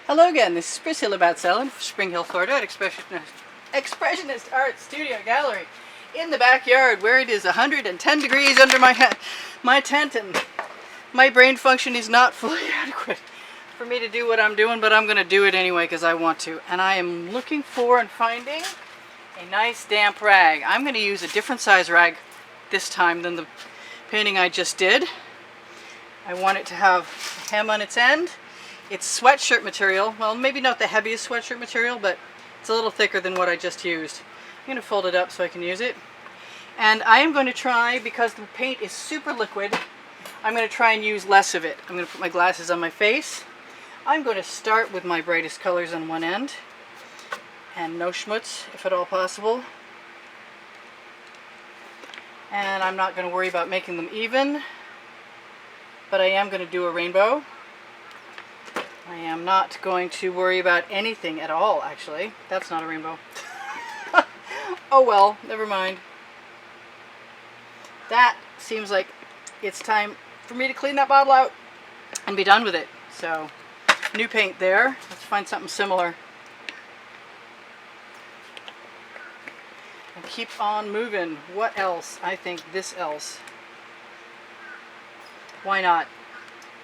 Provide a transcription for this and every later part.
Hello again, this is Priscilla Batzell in Spring Hill, Florida at Expressionist Art Studio Gallery in the backyard where it is 110 degrees under my tent, and my brain function is not fully adequate for me to do what I'm doing, but I'm going to do it anyway because I want to. And I am looking for and finding a nice damp rag. I'm going to use a different size rag this time than the painting I just did. I want it to have a hem on its end. It's sweatshirt material. Well, maybe not the heaviest sweatshirt material, but it's a little thicker than what I just used. I'm going to fold it up so I can use it. And I am going to try, because the paint is super liquid, I'm going to try and use less of it. I'm going to put my glasses on my face. I'm going to start with my brightest colors on one end, and no schmutz if at all possible. And I'm not going to worry about making them even, but I am going to do a rainbow. I am not going to worry about anything at all, actually. That's not a rainbow. Oh well, never mind. That seems like it's time for me to clean that bottle out and be done with it. So, new paint there. Let's find something similar. And keep on moving. What else? I think this else. Why not?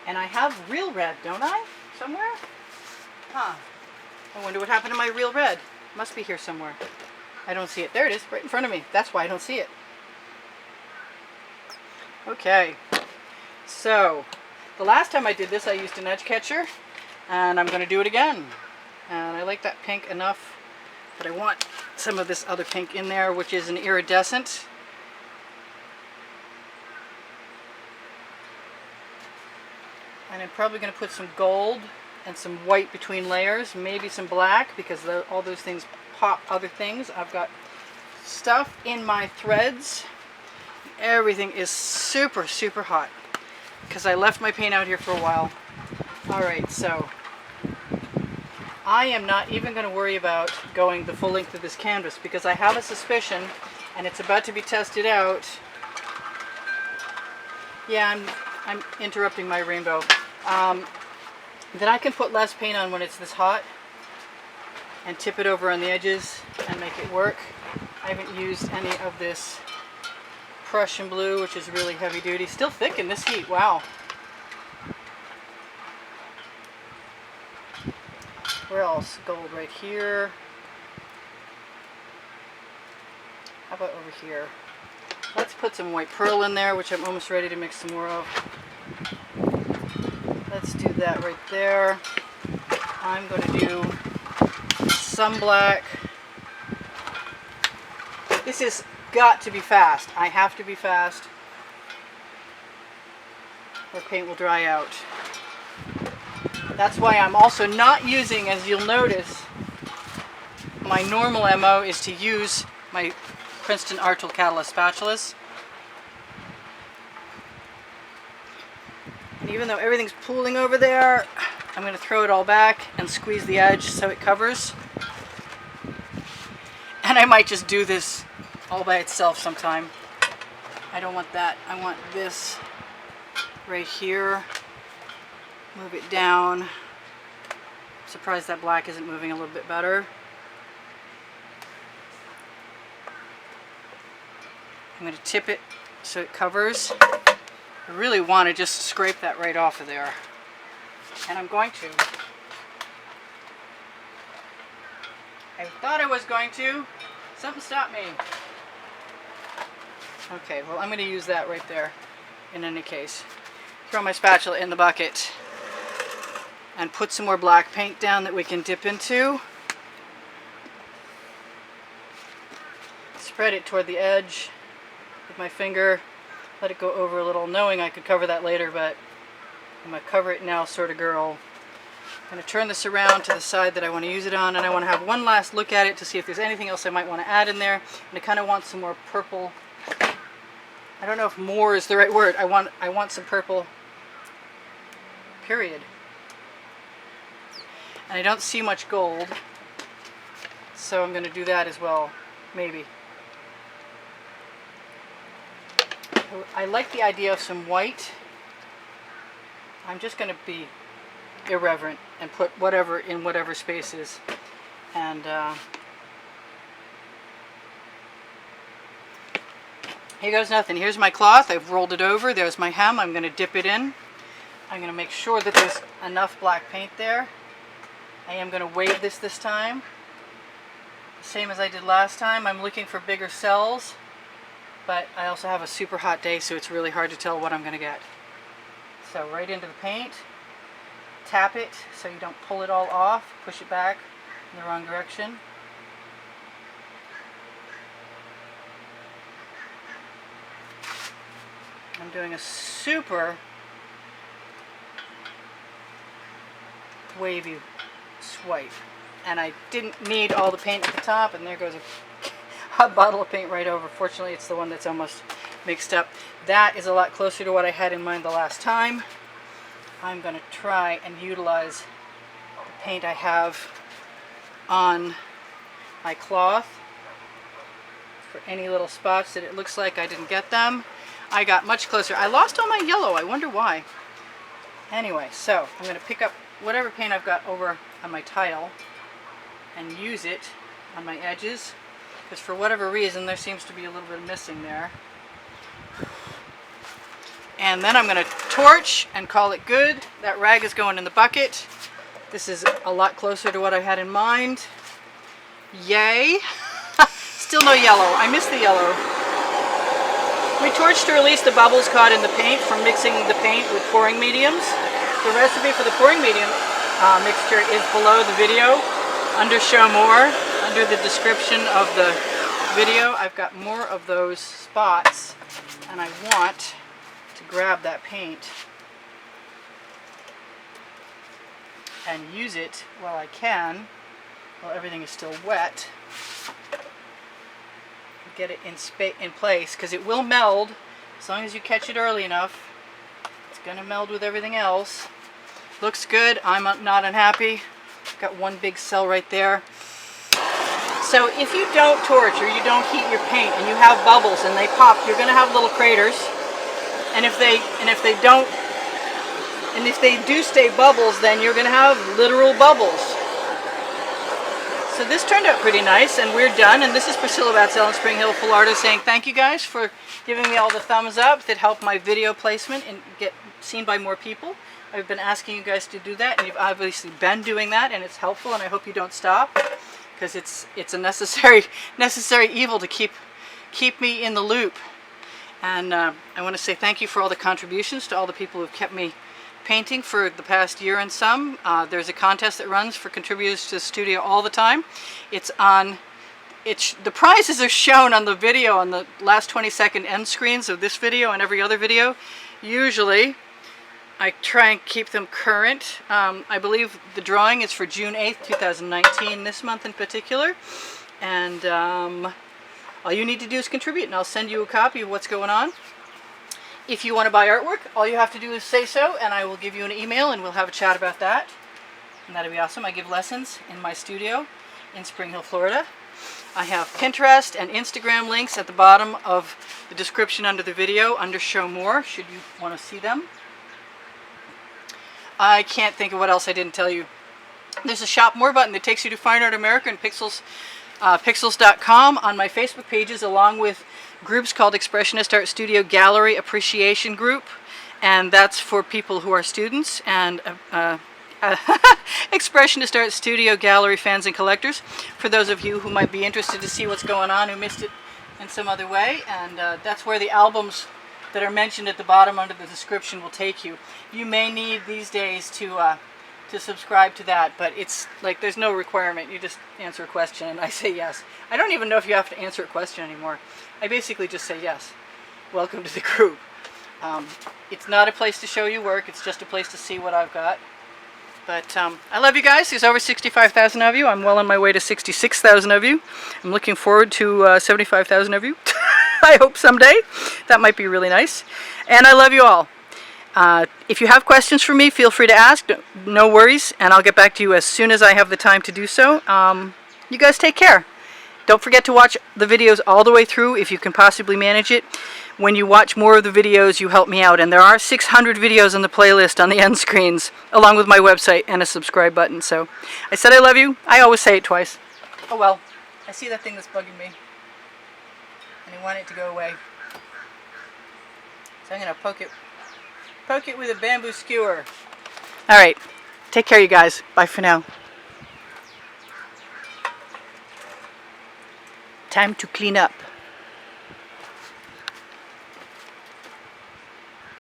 And I have real red, don't I? Somewhere? Huh. I wonder what happened to my real red. Must be here somewhere. I don't see it. There it is, right in front of me. That's why I don't see it. Okay. So, the last time I did this, I used an edge catcher, and I'm going to do it again. And I like that pink enough, but I want some of this other pink in there, which is an iridescent. And I'm probably going to put some gold and some white between layers, maybe some black, because all those things pop other things. I've got stuff in my threads. Everything is super, super hot because I left my paint out here for a while. Alright, so I am not even going to worry about going the full length of this canvas because I have a suspicion, and it's about to be tested out. Yeah, I'm interrupting my rainbow. That I can put less paint on when it's this hot and tip it over on the edges and make it work. I haven't used any of this Prussian blue, which is really heavy duty. Still thick in this heat, wow. Where else? Gold right here. How about over here? Let's put some white pearl in there, which I'm almost ready to mix some more of. Let's do that right there. I'm going to do some black. This has got to be fast. I have to be fast, or paint will dry out. That's why I'm also not using, as you'll notice, my normal MO is to use my Princeton Art Tool Catalyst spatulas. And even though everything's pooling over there, I'm going to throw it all back and squeeze the edge so it covers. And I might just do this all by itself sometime. I don't want that. I want this right here. Move it down. I'm surprised that black isn't moving a little bit better. I'm going to tip it so it covers. I really want to just scrape that right off of there. And I'm going to. I thought I was going to. Something stopped me. Okay, well I'm going to use that right there in any case. Throw my spatula in the bucket and put some more black paint down that we can dip into. Spread it toward the edge with my finger. Let it go over a little, knowing I could cover that later, but I'm going to cover it now, sort of girl. I'm going to turn this around to the side that I want to use it on, and I want to have one last look at it to see if there's anything else I might want to add in there. And I kind of want some more purple. I don't know if more is the right word. I want some purple, period. And I don't see much gold, so I'm going to do that as well, maybe. I like the idea of some white. I'm just going to be irreverent and put whatever in whatever spaces. And here goes nothing. Here's my cloth. I've rolled it over. There's my hem. I'm going to dip it in. I'm going to make sure that there's enough black paint there. I am going to wave this time. Same as I did last time. I'm looking for bigger cells, but I also have a super hot day, so it's really hard to tell what I'm going to get. So right into the paint. Tap it so you don't pull it all off. Push it back in the wrong direction. I'm doing a super wavy swipe, and I didn't need all the paint at the top, and there goes a hot bottle of paint right over. Fortunately, it's the one that's almost mixed up. That is a lot closer to what I had in mind the last time. I'm going to try and utilize the paint I have on my cloth for any little spots that it looks like I didn't get them. I got much closer. I lost all my yellow. I wonder why. Anyway, so I'm going to pick up whatever paint I've got over on my tile and use it on my edges, because for whatever reason there seems to be a little bit missing there. And then I'm going to torch and call it good. That rag is going in the bucket. This is a lot closer to what I had in mind. Yay! Still no yellow. I missed the yellow. We torched to release the bubbles caught in the paint from mixing the paint with pouring mediums. The recipe for the pouring medium mixture is below the video, under show more, under the description of the video. I've got more of those spots, and I want to grab that paint and use it while I can, while everything is still wet. Get it in place, because it will meld as long as you catch it early enough. It's going to meld with everything else. Looks good. I'm not unhappy. Got one big cell right there. So if you don't torch or you don't heat your paint and you have bubbles and they pop, you're going to have little craters. And if they do stay bubbles, then you're going to have literal bubbles. So this turned out pretty nice, and we're done. And this is Priscilla Batzell in Spring Hill, Florida, saying thank you guys for giving me all the thumbs up that help my video placement and get seen by more people. I've been asking you guys to do that, and you've obviously been doing that, and it's helpful, and I hope you don't stop, because it's a necessary evil to keep me in the loop. And I want to say thank you for all the contributions to all the people who've kept me painting for the past year and some. There's a contest that runs for contributors to the studio all the time. The prizes are shown on the video on the last 20-second end screens of this video and every other video. Usually I try and keep them current. I believe the drawing is for June 8th, 2019, this month in particular. And all you need to do is contribute, and I'll send you a copy of what's going on. If you want to buy artwork, all you have to do is say so, and I will give you an email, and we'll have a chat about that. And that'll be awesome. I give lessons in my studio in Spring Hill, Florida. I have Pinterest and Instagram links at the bottom of the description under the video, under Show More, should you want to see them. I can't think of what else I didn't tell you. There's a Shop More button that takes you to Fine Art America and Pixels.com on my Facebook pages, along with groups called Expressionist Art Studio Gallery Appreciation Group, and that's for people who are students, and Expressionist Art Studio Gallery fans and collectors, for those of you who might be interested to see what's going on, who missed it in some other way. And that's where the albums that are mentioned at the bottom under the description will take you. You may need these days to subscribe to that, but it's like there's no requirement. You just answer a question and I say yes. I don't even know if you have to answer a question anymore. I basically just say yes. Welcome to the group. It's not a place to show you work, it's just a place to see what I've got. But I love you guys. There's over 65,000 of you. I'm well on my way to 66,000 of you. I'm looking forward to 75,000 of you. I hope someday. That might be really nice. And I love you all. If you have questions for me, feel free to ask. No worries, and I'll get back to you as soon as I have the time to do so. You guys take care. Don't forget to watch the videos all the way through if you can possibly manage it. When you watch more of the videos, you help me out. And there are 600 videos on the playlist on the end screens, along with my website and a subscribe button. So I said I love you. I always say it twice. Oh well, I see that thing that's bugging me. And I want it to go away. So I'm going to poke it with a bamboo skewer. Alright, take care you guys. Bye for now. Time to clean up.